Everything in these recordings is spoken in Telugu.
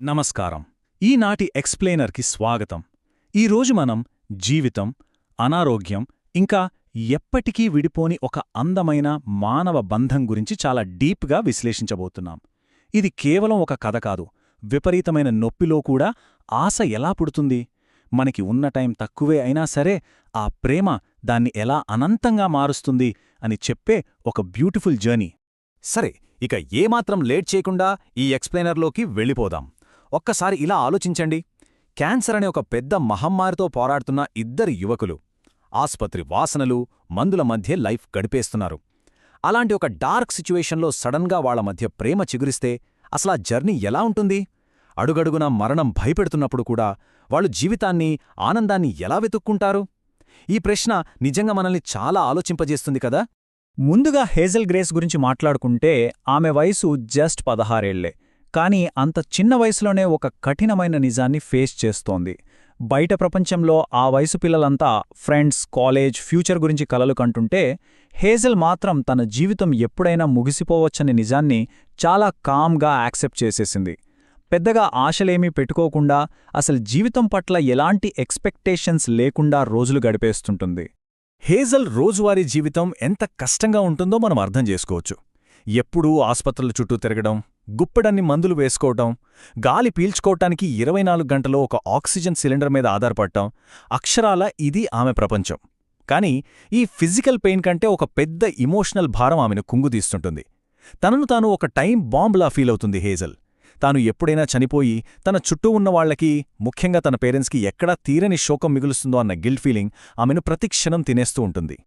నమస్కారం. ఈనాటి ఎక్స్ప్లెయినర్కి స్వాగతం. ఈరోజు మనం జీవితం, అనారోగ్యం, ఇంకా ఎప్పటికీ విడిపోని ఒక అందమైన మానవ బంధం గురించి చాలా డీప్గా విశ్లేషించబోతున్నాం. ఇది కేవలం ఒక కథ కాదు, విపరీతమైన నొప్పిలో కూడా ఆశ ఎలా పుడుతుంది, మనకి ఉన్న టైం తక్కువే అయినా సరే ఆ ప్రేమ దాన్ని ఎలా అనంతంగా మారుస్తుంది అని చెప్పే ఒక బ్యూటిఫుల్ జర్నీ. సరే, ఇక ఏమాత్రం లేట్ చేయకుండా ఈ ఎక్స్ప్లెయినర్లోకి వెళ్ళిపోదాం. ఒక్కసారి ఇలా ఆలోచించండి. క్యాన్సర్ అనే ఒక పెద్ద మహమ్మారితో పోరాడుతున్న ఇద్దరు యువకులు ఆస్పత్రి వాసనలు, మందుల మధ్య లైఫ్ గడిపేస్తున్నారు. అలాంటి ఒక డార్క్ సిచ్యువేషన్లో సడన్గా వాళ్ల మధ్య ప్రేమ చిగురిస్తే అసలా జర్నీ ఎలా ఉంటుంది? అడుగడుగునా మరణం భయపెడుతున్నప్పుడు కూడా వాళ్ళు జీవితాన్ని, ఆనందాన్ని ఎలా వెతుక్కుంటారు? ఈ ప్రశ్న నిజంగా మనల్ని చాలా ఆలోచింపజేస్తుంది కదా. ముందుగా హేజల్ గ్రేస్ గురించి మాట్లాడుకుంటే ఆమె వయసు జస్ట్ 16 ఏళ్లే. కానీ అంత చిన్న వయసులోనే ఒక కఠినమైన నిజాన్ని ఫేస్ చేస్తోంది. బయట ప్రపంచంలో ఆ వయసు పిల్లలంతా ఫ్రెండ్స్, కాలేజ్, ఫ్యూచర్ గురించి కలలు కంటుంటే హేజల్ మాత్రం తన జీవితం ఎప్పుడైనా ముగిసిపోవచ్చనే నిజాన్ని చాలా కామ్గా యాక్సెప్ట్ చేసేసింది. పెద్దగా ఆశలేమీ పెట్టుకోకుండా, అసలు జీవితం పట్ల ఎలాంటి ఎక్స్పెక్టేషన్స్ లేకుండా రోజులు గడిపేస్తుంటుంది. హేజల్ రోజువారీ జీవితం ఎంత కష్టంగా ఉంటుందో మనం అర్థం చేసుకోవచ్చు. ఎప్పుడూ ఆస్పత్రుల చుట్టూ తిరగడం, గుప్పెడన్ని మందులు వేసుకోవటం, గాలి పీల్చుకోవటానికి 24 గంటలో ఒక ఆక్సిజన్ సిలిండర్ మీద ఆధారపడటం, అక్షరాల ఇది ఆమె ప్రపంచం. కానీ ఈ ఫిజికల్ పెయిన్ కంటే ఒక పెద్ద ఇమోషనల్ భారం ఆమెను కుంగుదీస్తుంటుంది. తనను తాను ఒక టైం బాంబ్లా ఫీలవుతుంది హేజల్. తాను ఎప్పుడైనా చనిపోయి తన చుట్టూ ఉన్నవాళ్లకి, ముఖ్యంగా తన పేరెంట్స్కి ఎక్కడా తీరని శోకం మిగులుస్తుందో అన్న గిల్ట్ ఫీలింగ్ ఆమెను ప్రతిక్షణం తినేస్తూ ఉంటుంది.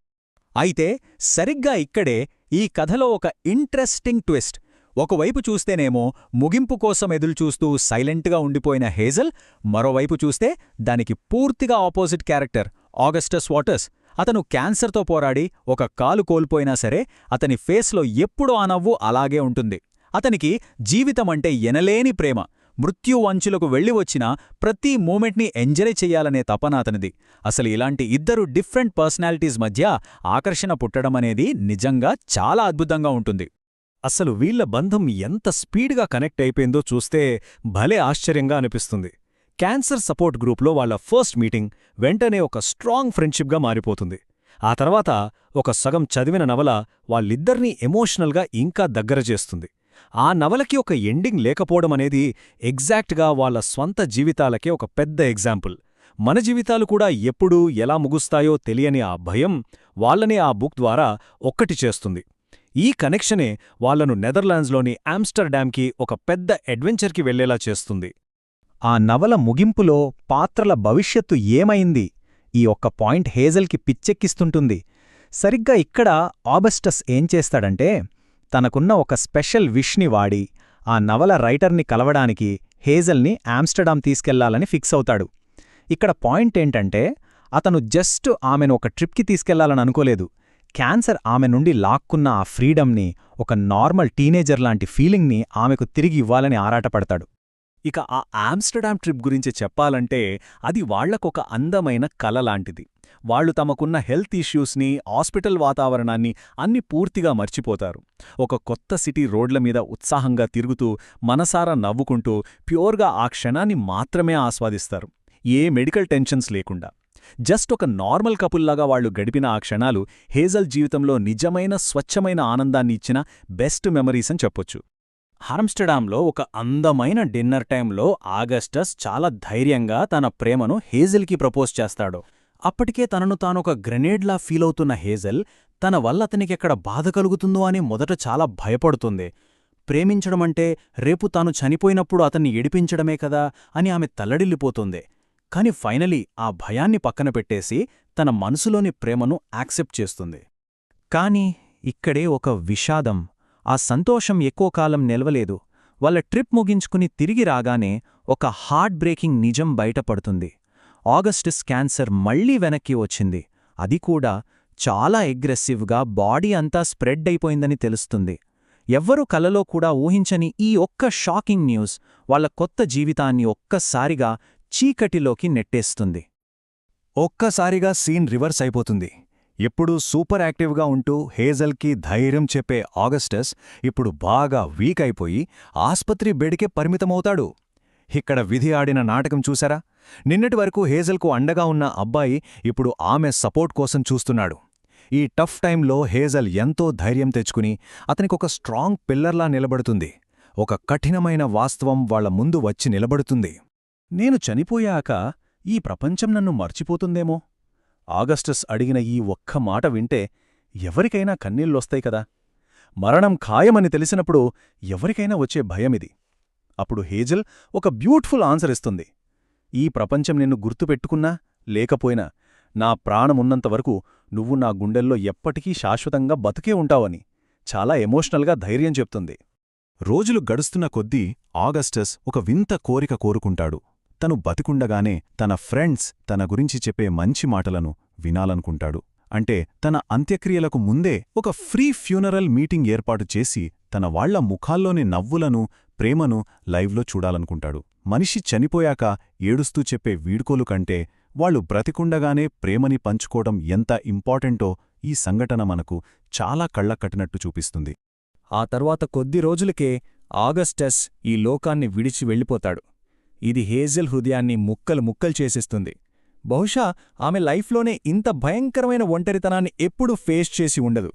అయితే సరిగ్గా ఇక్కడే ఈ కథలో ఒక ఇంట్రెస్టింగ్ ట్విస్ట్. ఒకవైపు చూస్తేనేమో ముగింపు కోసం ఎదురుచూస్తూ సైలెంట్గా ఉండిపోయిన హేజల్, మరోవైపు చూస్తే దానికి పూర్తిగా ఆపోజిట్ క్యారెక్టర్ ఆగస్టస్ వాటర్స్. అతను క్యాన్సర్తో పోరాడి ఒక కాలు కోల్పోయినా సరే అతని ఫేస్లో ఎప్పుడూ ఆ నవ్వు అలాగే ఉంటుంది. అతనికి జీవితమంటే ఎనలేని ప్రేమ, మృత్యు అంచులకు వెళ్ళివచ్చినా ప్రతి మూమెంట్ని ఎంజాయ్ చెయ్యాలనే తపన అతనిది. అసలు ఇలాంటి ఇద్దరు డిఫరెంట్ పర్సనాలిటీస్ మధ్య ఆకర్షణ పుట్టడమనేది నిజంగా చాలా అద్భుతంగా ఉంటుంది. అసలు వీళ్ల బంధం ఎంత స్పీడ్గా కనెక్ట్ అయిపోయిందో చూస్తే భలే ఆశ్చర్యంగా అనిపిస్తుంది. క్యాన్సర్ సపోర్ట్ గ్రూప్లో వాళ్ల ఫస్ట్ మీటింగ్ వెంటనే ఒక స్ట్రాంగ్ ఫ్రెండ్షిప్గా మారిపోతుంది. ఆ తర్వాత ఒక సగం చదివిన నవల వాళ్ళిద్దరినీ ఎమోషనల్గా ఇంకా దగ్గర చేస్తుంది. ఆ నవలకి ఒక ఎండింగ్ లేకపోవడమనేది ఎగ్జాక్ట్గా వాళ్ల స్వంత జీవితాలకే ఒక పెద్ద ఎగ్జాంపుల్. మన జీవితాలు కూడా ఎప్పుడు ఎలా ముగుస్తాయో తెలియని ఆ భయం వాళ్లని ఆ బుక్ ద్వారా ఒక్కటి చేస్తుంది. ఈ కనెక్షనే వాళ్లను నెదర్లాండ్స్లోని ఆమ్స్టర్డామ్కి ఒక పెద్ద అడ్వెంచర్కి వెళ్లేలా చేస్తుంది. ఆ నవల ముగింపులో పాత్రల భవిష్యత్తు ఏమైంది? ఈ ఒక్క పాయింట్ హేజల్కి పిచ్చెక్కిస్తుంటుంది. సరిగ్గా ఇక్కడ ఆగస్టస్ ఏం చేస్తాడంటే, తనకున్న ఒక స్పెషల్ విష్ని వాడి ఆ నవల రైటర్ని కలవడానికి హేజల్ని ఆమ్స్టర్డామ్ తీసుకెళ్లాలని ఫిక్స్ అవుతాడు. ఇక్కడ పాయింట్ ఏంటంటే, అతను జస్ట్ ఆమెను ఒక ట్రిప్కి తీసుకెళ్లాలని అనుకోలేదు. క్యాన్సర్ ఆమె నుండి లాక్కున్న ఆ ఫ్రీడమ్ని, ఒక నార్మల్ టీనేజర్ లాంటి ఫీలింగ్ని ఆమెకు తిరిగి ఇవ్వాలని ఆరాటపడతాడు. ఇక ఆ ఆమ్స్టర్డామ్ ట్రిప్ గురించి చెప్పాలంటే అది వాళ్లకొక అందమైన కల లాంటిది. వాళ్లు తమకున్న హెల్త్ ఇష్యూస్ని, హాస్పిటల్ వాతావరణాన్ని అన్ని పూర్తిగా మర్చిపోతారు. ఒక కొత్త సిటీ రోడ్ల మీద ఉత్సాహంగా తిరుగుతూ, మనసారా నవ్వుకుంటూ, ప్యూర్గా ఆ క్షణాన్ని మాత్రమే ఆస్వాదిస్తారు. ఏ మెడికల్ టెన్షన్స్ లేకుండా జస్ట్ ఒక నార్మల్ కపుల్లాగా వాళ్లు గడిపిన ఆ క్షణాలు హేజల్ జీవితంలో నిజమైన స్వచ్ఛమైన ఆనందాన్ని ఇచ్చిన బెస్ట్ మెమరీస్ అని చెప్పొచ్చు. ఆమ్స్టర్డామ్లో ఒక అందమైన డిన్నర్ టైంలో ఆగస్టస్ చాలా ధైర్యంగా తన ప్రేమను హేజల్కి ప్రపోజ్ చేస్తాడు. అప్పటికే తనను తానొక గ్రెనేడ్లా ఫీలవుతున్న హేజల్ తన వల్ల అతనికెక్కడ బాధ కలుగుతుందో అని మొదట చాలా భయపడుతుంది. ప్రేమించడమంటే రేపు తాను చనిపోయినప్పుడు అతన్ని ఏడిపించడమే కదా అని ఆమె తల్లడిల్లిపోతుంది. కాని ఫైనలీ ఆ భయాన్ని పక్కన పెట్టేసి తన మనసులోని ప్రేమను యాక్సెప్ట్ చేస్తుంది. కాని ఇక్కడే ఒక విషాదం. ఆ సంతోషం ఎక్కువ కాలం నిలవలేదు. వాళ్ళ ట్రిప్ ముగించుకుని తిరిగి రాగానే ఒక హార్ట్ బ్రేకింగ్ నిజం బయటపడుతుంది. ఆగస్టస్ క్యాన్సర్ మళ్లీ వెనక్కి వచ్చింది. అది కూడా చాలా అగ్రెసివ్గా బాడీ అంతా స్ప్రెడ్ అయిపోయిందని తెలుస్తుంది. ఎవ్వరూ కలలో కూడా ఊహించని ఈ ఒక్క షాకింగ్ న్యూస్ వాళ్ళ కొత్త జీవితాన్ని ఒక్కసారిగా చీకటిలోకి నెట్టేస్తుంది. ఒక్కసారిగా సీన్ రివర్స్ అయిపోతుంది. ఎప్పుడూ సూపర్ యాక్టివ్గా ఉంటూ హేజల్కి ధైర్యం చెప్పే ఆగస్టస్ ఇప్పుడు బాగా వీక్ అయిపోయి ఆస్పత్రి బెడ్కే పరిమితమవుతాడు. ఇక్కడ విధి ఆడిన నాటకం చూసారా? నిన్నటి వరకు హేజల్కు అండగా ఉన్న అబ్బాయి ఇప్పుడు ఆమె సపోర్ట్ కోసం చూస్తున్నాడు. ఈ టఫ్ టైంలో హేజల్ ఎంతో ధైర్యం తెచ్చుకుని అతనికొక స్ట్రాంగ్ పిల్లర్లా నిలబడుతుంది. ఒక కఠినమైన వాస్తవం వాళ్ల ముందు వచ్చి నిలబడుతుంది. నేను చనిపోయాక ఈ ప్రపంచం నన్ను మర్చిపోతుందేమో. ఆగస్టస్ అడిగిన ఈ ఒక్క మాట వింటే ఎవరికైనా కన్నీళ్ళొస్తాయి కదా. మరణం ఖాయమని తెలిసినప్పుడు ఎవరికైనా వచ్చే భయమిది. అప్పుడు హేజల్ ఒక బ్యూటిఫుల్ ఆన్సర్ ఇస్తుంది. ఈ ప్రపంచం నిన్ను గుర్తుపెట్టుకున్నా లేకపోయినా నా ప్రాణమున్నంతవరకు నువ్వు నా గుండెల్లో ఎప్పటికీ శాశ్వతంగా బతికే ఉంటావని చాలా ఎమోషనల్గా ధైర్యం చెప్తుంది. రోజులు గడుస్తున్న కొద్దీ ఆగస్టస్ ఒక వింత కోరిక కోరుకుంటాడు. తను బతికుండగానే తన ఫ్రెండ్స్ తన గురించి చెప్పే మంచి మాటలను వినాలనుకుంటాడు. అంటే తన అంత్యక్రియలకు ముందే ఒక ఫ్రీ ఫ్యూనరల్ మీటింగ్ ఏర్పాటు చేసి తన వాళ్ల ముఖాల్లోని నవ్వులను, ప్రేమను లైవ్లో చూడాలనుకుంటాడు. మనిషి చనిపోయాక ఏడుస్తూ చెప్పే వీడ్కోలు కంటే వాళ్లు బ్రతికుండగానే ప్రేమని పంచుకోవడం ఎంత ఇంపార్టెంటో ఈ సంఘటన మనకు చాలా కళ్లకట్టినట్టు చూపిస్తుంది. ఆ తర్వాత కొద్ది రోజులకే ఆగస్టస్ ఈ లోకాన్ని విడిచి వెళ్ళిపోతాడు. ఇది హేజల్ హృదయాన్ని ముక్కలు ముక్కలు చేసేస్తుంది. బహుశా ఆమె లైఫ్లోనే ఇంత భయంకరమైన ఒంటరితనాన్ని ఎప్పుడూ ఫేస్ చేసి ఉండదు.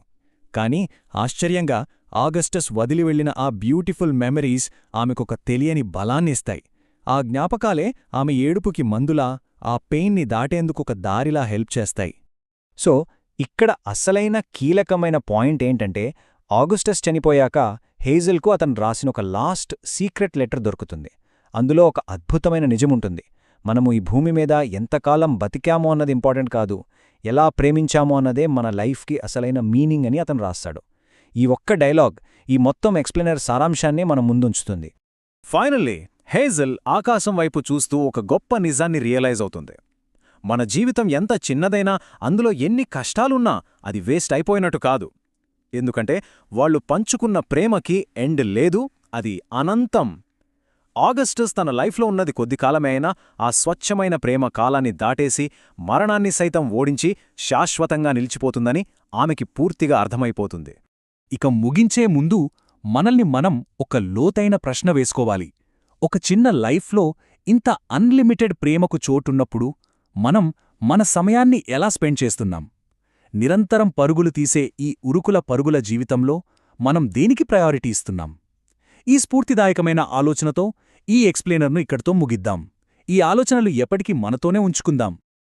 కాని ఆశ్చర్యంగా ఆగస్టస్ వదిలి వెళ్లిన ఆ బ్యూటిఫుల్ మెమరీస్ ఆమెకొక తెలియని బలాన్నిస్తాయి. ఆ జ్ఞాపకాలే ఆమె ఏడుపుకి మందులా, ఆ పెయిన్ని దాటేందుకొక దారిలా హెల్ప్ చేస్తాయి. సో ఇక్కడ అసలైన కీలకమైన పాయింట్ ఏంటంటే, ఆగస్టస్ చనిపోయాక హేజల్కు అతను రాసినొక లాస్ట్ సీక్రెట్ లెటర్ దొరుకుతుంది. అందులో ఒక అద్భుతమైన నిజముంటుంది. మనము ఈ భూమి మీద ఎంతకాలం బతికామో అన్నది ఇంపార్టెంట్ కాదు, ఎలా ప్రేమించామో అన్నదే మన లైఫ్కి అసలైన మీనింగ్ అని అతను రాస్తాడు. ఈ ఒక్క డైలాగ్ ఈ మొత్తం ఎక్స్ప్లెయినర్ సారాంశాన్నే మన ముందుంచుతుంది. ఫైనల్లీ హేజల్ ఆకాశం వైపు చూస్తూ ఒక గొప్ప నిజాన్ని రియలైజ్ అవుతుంది. మన జీవితం ఎంత చిన్నదైనా అందులో ఎన్ని కష్టాలున్నా అది వేస్ట్ అయిపోయినట్టు కాదు. ఎందుకంటే వాళ్లు పంచుకున్న ప్రేమకి ఎండ్ లేదు, అది అనంతం. ఆగస్టస్ తన లైఫ్లో ఉన్నది కొద్ది కాలమే అయినా ఆ స్వచ్ఛమైన ప్రేమ కాలాన్ని దాటేసి మరణాన్ని సైతం ఓడించి శాశ్వతంగా నిలిచిపోతుందని ఆమెకి పూర్తిగా అర్థమైపోతుంది. ఇక ముగించే ముందు మనల్ని మనం ఒక లోతైన ప్రశ్న వేసుకోవాలి. ఒక చిన్న లైఫ్లో ఇంత అన్లిమిటెడ్ ప్రేమకు చోటున్నప్పుడు మనం మన సమయాన్ని ఎలా స్పెండ్ చేస్తున్నాం? నిరంతరం పరుగులు తీసే ఈ ఉరుకుల పరుగుల జీవితంలో మనం దేనికి ప్రయారిటీ ఇస్తున్నాం? ఈ స్ఫూర్తిదాయకమైన ఆలోచనతో ఈ ఎక్స్ప్లెయినర్ను ఇక్కడితో ముగిద్దాం. ఈ ఆలోచనలు ఎప్పటికీ మనతోనే ఉంచుకుందాం.